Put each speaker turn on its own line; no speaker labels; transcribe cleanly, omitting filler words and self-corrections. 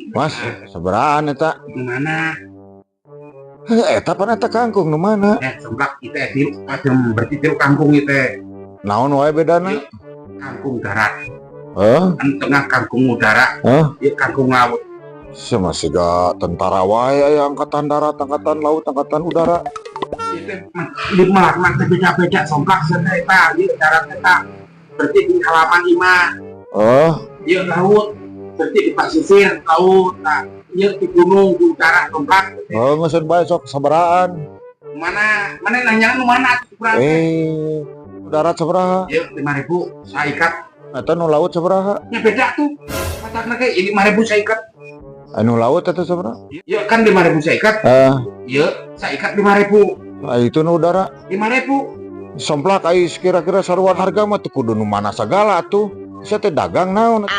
Mas, seberaan eta?
Gimana?
Eta pan eta kangkung nu mana?
Seblak kita tilu macam berarti tilu kangkung itu.
Naon wae bedana?
Kangkung darat. Tengah kangkung udara. Ya kangkung laut.
Sama siga tentara wae aya angkatan darat, angkatan laut, angkatan udara.
Itu lima beda-beda somplak eta, ya darat eta. Berarti di halaman 5. Ya laut. Berarti di pasisir laut. Nah, ya di gunung di utara somplak.
Maksud bae sok seberaan.
Mana nanya nu mana seberapa?
Darat sabaraha?
Ya 5.000 saikat.
Eta nu laut sabaraha?
Ya beda tuh. Matakna kayak 5.000 saikat.
Anu laut eta sabaraha?
Ya kan 5.000 saikat. Ya saikat 5.000.
Itu nu udara
5.000.
somplak ais kira-kira saruan harga mah teu kudu nu mana sagala atuh. Saya teh dagang naon.